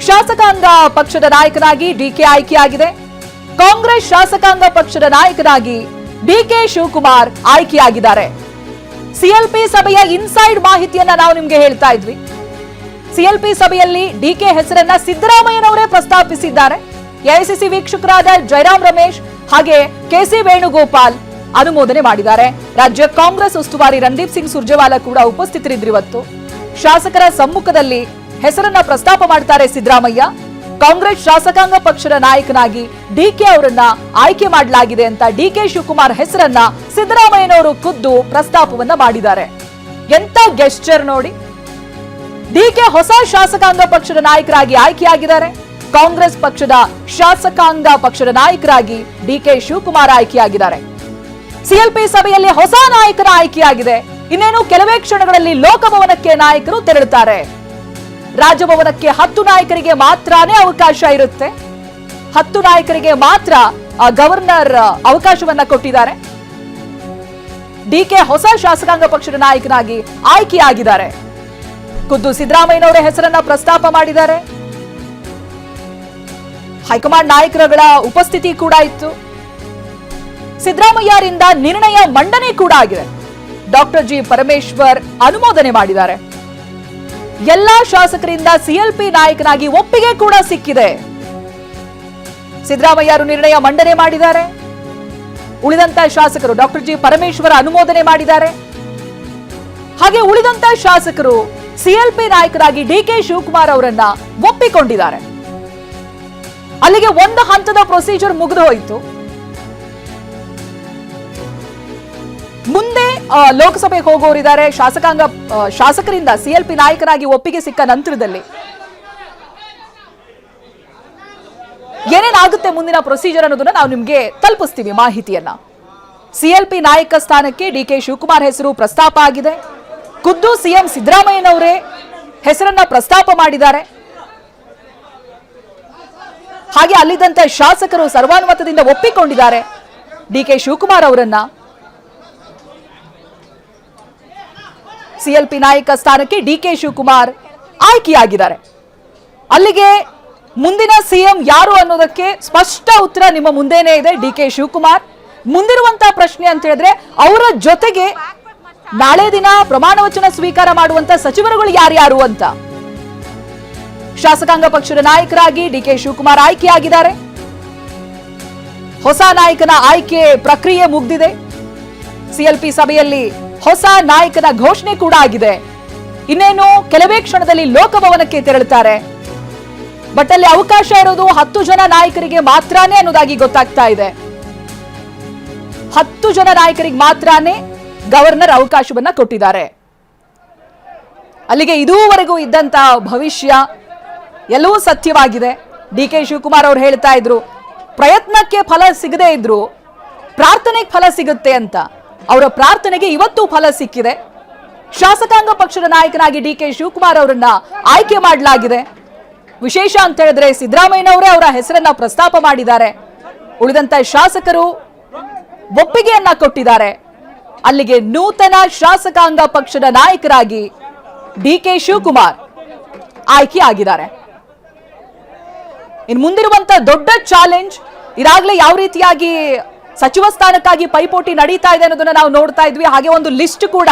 ಶಾಸಕಾಂಗ ಪಕ್ಷದ ನಾಯಕನಾಗಿ ಡಿಕೆ ಆಯ್ಕೆಯಾಗಿದೆ. ಕಾಂಗ್ರೆಸ್ ಶಾಸಕಾಂಗ ಪಕ್ಷದ ನಾಯಕನಾಗಿ ಡಿಕೆ ಶಿವಕುಮಾರ್ ಆಯ್ಕೆಯಾಗಿದ್ದಾರೆ. ಸಿಎಲ್ಪಿ ಸಭೆಯ ಇನ್ಸೈಡ್ ಮಾಹಿತಿಯನ್ನ ನಾವು ನಿಮಗೆ ಹೇಳ್ತಾ ಇದ್ವಿ. ಸಿಎಲ್ಪಿ ಸಭೆಯಲ್ಲಿ ಡಿಕೆ ಹೆಸರನ್ನ ಸಿದ್ದರಾಮಯ್ಯನವರೇ ಪ್ರಸ್ತಾಪಿಸಿದ್ದಾರೆ. ಎಐಸಿಸಿ ವೀಕ್ಷಕರಾದ ಜಯರಾಮ್ ರಮೇಶ್ ಹಾಗೆ ಕೆಸಿ ವೇಣುಗೋಪಾಲ್ ಅನುಮೋದನೆ ಮಾಡಿದ್ದಾರೆ. ರಾಜ್ಯ ಕಾಂಗ್ರೆಸ್ ಉಸ್ತುವಾರಿ ರಣದೀಪ್ ಸಿಂಗ್ ಸುರ್ಜೇವಾಲಾ ಕೂಡ ಉಪಸ್ಥಿತರಿದ್ರು. ಇವತ್ತು ಶಾಸಕರ ಸಮ್ಮುಖದಲ್ಲಿ ಹೆಸರನ್ನ ಪ್ರಸ್ತಾಪ ಮಾಡ್ತಾರೆ ಸಿದ್ದರಾಮಯ್ಯ. ಕಾಂಗ್ರೆಸ್ ಶಾಸಕಾಂಗ ಪಕ್ಷದ ನಾಯಕನಾಗಿ ಡಿಕೆ ಅವರನ್ನ ಆಯ್ಕೆ ಮಾಡಲಾಗಿದೆ ಅಂತ ಡಿಕೆ ಶಿವಕುಮಾರ್ ಹೆಸರನ್ನ ಸಿದ್ದರಾಮಯ್ಯನವರು ಖುದ್ದು ಪ್ರಸ್ತಾಪವನ್ನ ಮಾಡಿದ್ದಾರೆ. ಎಂತ ಗೆಸ್ಚರ್ ನೋಡಿ. ಡಿಕೆ ಹೊಸ ಶಾಸಕಾಂಗ ಪಕ್ಷದ ನಾಯಕರಾಗಿ ಆಯ್ಕೆಯಾಗಿದ್ದಾರೆ. ಕಾಂಗ್ರೆಸ್ ಪಕ್ಷದ ಶಾಸಕಾಂಗ ಪಕ್ಷದ ನಾಯಕರಾಗಿ ಡಿಕೆ ಶಿವಕುಮಾರ್ ಆಯ್ಕೆಯಾಗಿದ್ದಾರೆ. ಸಿಎಲ್ಪಿ ಸಭೆಯಲ್ಲಿ ಹೊಸ ನಾಯಕರ ಆಯ್ಕೆಯಾಗಿದೆ. ಇನ್ನೇನು ಕೆಲವೇ ಕ್ಷಣಗಳಲ್ಲಿ ಲೋಕಭವನಕ್ಕೆ ನಾಯಕರು ತೆರಳುತ್ತಾರೆ. ರಾಜಭವನಕ್ಕೆ 10 ನಾಯಕರಿಗೆ ಮಾತ್ರನೇ ಅವಕಾಶ ಇರುತ್ತೆ. 10 ನಾಯಕರಿಗೆ ಮಾತ್ರ ಗವರ್ನರ್ ಅವಕಾಶವನ್ನ ಕೊಟ್ಟಿದ್ದಾರೆ. ಡಿಕೆ ಹೊಸ ಶಾಸಕಾಂಗ ಪಕ್ಷದ ನಾಯಕನಾಗಿ ಆಯ್ಕೆಯಾಗಿದ್ದಾರೆ. ಖುದ್ದು ಸಿದ್ದರಾಮಯ್ಯನವರ ಹೆಸರನ್ನ ಪ್ರಸ್ತಾಪ ಮಾಡಿದ್ದಾರೆ. ಹೈಕಮಾಂಡ್ ನಾಯಕರುಗಳ ಉಪಸ್ಥಿತಿ ಕೂಡ ಇತ್ತು. ಸಿದ್ದರಾಮಯ್ಯರಿಂದ ನಿರ್ಣಯ ಮಂಡನೆ ಕೂಡ ಆಗಿದೆ. ಡಾಕ್ಟರ್ ಜಿ ಪರಮೇಶ್ವರ್ ಅನುಮೋದನೆ ಮಾಡಿದ್ದಾರೆ. ಎಲ್ಲಾ ಶಾಸಕರಿಂದ ಸಿಎಲ್ಪಿ ನಾಯಕನಾಗಿ ಒಪ್ಪಿಗೆ ಕೂಡ ಸಿಕ್ಕಿದೆ. ಸಿದ್ದರಾಮಯ್ಯರು ನಿರ್ಣಯ ಮಂಡನೆ ಮಾಡಿದ್ದಾರೆ. ಉಳಿದಂತ ಶಾಸಕರು ಡಾಕ್ಟರ್ ಜಿ ಪರಮೇಶ್ವರ ಅನುಮೋದನೆ ಮಾಡಿದ್ದಾರೆ. ಹಾಗೆ ಉಳಿದಂತ ಶಾಸಕರು ಸಿಎಲ್ಪಿ ನಾಯಕರಾಗಿ ಡಿಕೆ ಶಿವಕುಮಾರ್ ಅವರನ್ನ ಒಪ್ಪಿಕೊಂಡಿದ್ದಾರೆ. ಅಲ್ಲಿಗೆ ಒಂದು ಹಂತದ ಪ್ರೊಸೀಜರ್ ಮುಗಿದು ಹೋಯಿತು. ಮುಂದೆ ಲೋಕಸಭೆಗೆ ಹೋಗೋರಿದ್ದಾರೆ. ಶಾಸಕರಿಂದ ಸಿಎಲ್ಪಿ ನಾಯಕರಾಗಿ ಒಪ್ಪಿಗೆ ಸಿಕ್ಕ ನಂತರದಲ್ಲಿ ಏನೇನಾಗುತ್ತೆ ಮುಂದಿನ ಪ್ರೊಸೀಜರ್ ಅನ್ನೋದನ್ನ ನಾವು ನಿಮ್ಗೆ ತಲುಪಿಸ್ತೀವಿ ಮಾಹಿತಿಯನ್ನ. ಸಿಎಲ್ಪಿ ನಾಯಕ ಸ್ಥಾನಕ್ಕೆ ಡಿಕೆ ಶಿವಕುಮಾರ್ ಹೆಸರು ಪ್ರಸ್ತಾಪ ಆಗಿದೆ. ಖುದ್ದು ಸಿಎಂ ಸಿದ್ದರಾಮಯ್ಯನವರೇ ಹೆಸರನ್ನ ಪ್ರಸ್ತಾಪ ಮಾಡಿದ್ದಾರೆ. ಹಾಗೆ ಅಲ್ಲಿದ್ದಂತ ಶಾಸಕರು ಸರ್ವಾನುಮತದಿಂದ ಒಪ್ಪಿಕೊಂಡಿದ್ದಾರೆ ಡಿಕೆ ಶಿವಕುಮಾರ್ ಅವರನ್ನ. ಸಿಎಲ್ಪಿ ನಾಯಕ ಸ್ಥಾನಕ್ಕೆ ಡಿಕೆ ಶಿವಕುಮಾರ್ ಆಯ್ಕೆಯಾಗಿದ್ದಾರೆ. ಅಲ್ಲಿಗೆ ಮುಂದಿನ ಸಿಎಂ ಯಾರು ಅನ್ನೋದಕ್ಕೆ ಸ್ಪಷ್ಟ ಉತ್ತರ ನಿಮ್ಮ ಮುಂದೆನೇ ಇದೆ. ಡಿಕೆ ಶಿವಕುಮಾರ್ ಮುಂದಿರುವಂತಹ ಪ್ರಶ್ನೆ ಅಂತ ಹೇಳಿದ್ರೆ ಅವರ ಜೊತೆಗೆ ನಾಳೆ ದಿನ ಪ್ರಮಾಣ ವಚನ ಸ್ವೀಕಾರ ಮಾಡುವಂತ ಸಚಿವರುಗಳು ಯಾರ್ಯಾರು ಅಂತ. ಶಾಸಕಾಂಗ ಪಕ್ಷದ ನಾಯಕರಾಗಿ ಡಿಕೆ ಶಿವಕುಮಾರ್ ಆಯ್ಕೆಯಾಗಿದ್ದಾರೆ. ಹೊಸ ನಾಯಕನ ಆಯ್ಕೆ ಪ್ರಕ್ರಿಯೆ ಮುಗಿದಿದೆ. ಸಿಎಲ್ಪಿ ಸಭೆಯಲ್ಲಿ ಹೊಸ ನಾಯಕನ ಘೋಷಣೆ ಕೂಡ ಆಗಿದೆ. ಇನ್ನೇನು ಕೆಲವೇ ಕ್ಷಣದಲ್ಲಿ ಲೋಕಭವನಕ್ಕೆ ತೆರಳುತ್ತಾರೆ. ಬಟ್ ಅಲ್ಲಿ ಅವಕಾಶ ಇರೋದು 10 ಜನ ನಾಯಕರಿಗೆ ಮಾತ್ರನೇ ಅನ್ನೋದಾಗಿ ಗೊತ್ತಾಗ್ತಾ ಇದೆ. 10 ಜನ ನಾಯಕರಿಗೆ ಮಾತ್ರನೇ ಗವರ್ನರ್ ಅವಕಾಶವನ್ನ ಕೊಟ್ಟಿದ್ದಾರೆ. ಅಲ್ಲಿಗೆ ಇದುವರೆಗೂ ಇದ್ದಂತ ಭವಿಷ್ಯ ಎಲ್ಲವೂ ಸತ್ಯವಾಗಿದೆ. ಡಿಕೆ ಶಿವಕುಮಾರ್ ಅವರು ಹೇಳ್ತಾ ಇದ್ರು ಪ್ರಯತ್ನಕ್ಕೆ ಫಲ ಸಿಗದೇ ಇದ್ರು ಪ್ರಾರ್ಥನೆಗೆ ಫಲ ಸಿಗುತ್ತೆ ಅಂತ. ಅವರ ಪ್ರಾರ್ಥನೆಗೆ ಇವತ್ತು ಫಲ ಸಿಕ್ಕಿದೆ. ಶಾಸಕಾಂಗ ಪಕ್ಷದ ನಾಯಕನಾಗಿ ಡಿಕೆ ಶಿವಕುಮಾರ್ ಅವರನ್ನ ಆಯ್ಕೆ ಮಾಡಲಾಗಿದೆ. ವಿಶೇಷ ಅಂತ ಹೇಳಿದ್ರೆ ಸಿದ್ದರಾಮಯ್ಯನವರೇ ಅವರ ಹೆಸರನ್ನ ಪ್ರಸ್ತಾಪ ಮಾಡಿದ್ದಾರೆ. ಉಳಿದಂತ ಶಾಸಕರು ಒಪ್ಪಿಗೆಯನ್ನ ಕೊಟ್ಟಿದ್ದಾರೆ. ಅಲ್ಲಿಗೆ ನೂತನ ಶಾಸಕಾಂಗ ಪಕ್ಷದ ನಾಯಕರಾಗಿ ಡಿಕೆ ಶಿವಕುಮಾರ್ ಆಯ್ಕೆ ಆಗಿದ್ದಾರೆ. ಇನ್ನು ಮುಂದಿರುವಂತ ದೊಡ್ಡ ಚಾಲೆಂಜ್ ಈಗಾಗಲೇ ಯಾವ ರೀತಿಯಾಗಿ ಸಚಿವ ಸ್ಥಾನಕ್ಕಾಗಿ ಪೈಪೋಟಿ ನಡೀತಾ ಇದೆ ಅನ್ನೋದನ್ನ ನಾವು ನೋಡ್ತಾ ಇದ್ವಿ. ಹಾಗೆ ಒಂದು ಲಿಸ್ಟ್ ಕೂಡ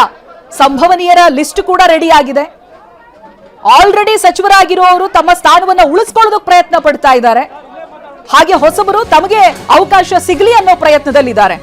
ಸಂಭವನೀಯರ ಲಿಸ್ಟ್ ಕೂಡ ರೆಡಿ ಆಗಿದೆ. ಆಲ್ರೆಡಿ ಸಚಿವರಾಗಿರುವವರು ತಮ್ಮ ಸ್ಥಾನವನ್ನು ಉಳಿಸಿಕೊಳ್ಳೋದಕ್ಕೆ ಪ್ರಯತ್ನ ಪಡ್ತಾ ಇದ್ದಾರೆ. ಹಾಗೆ ಹೊಸಬರು ತಮಗೆ ಅವಕಾಶ ಸಿಗಲಿ ಅನ್ನೋ ಪ್ರಯತ್ನದಲ್ಲಿದ್ದಾರೆ.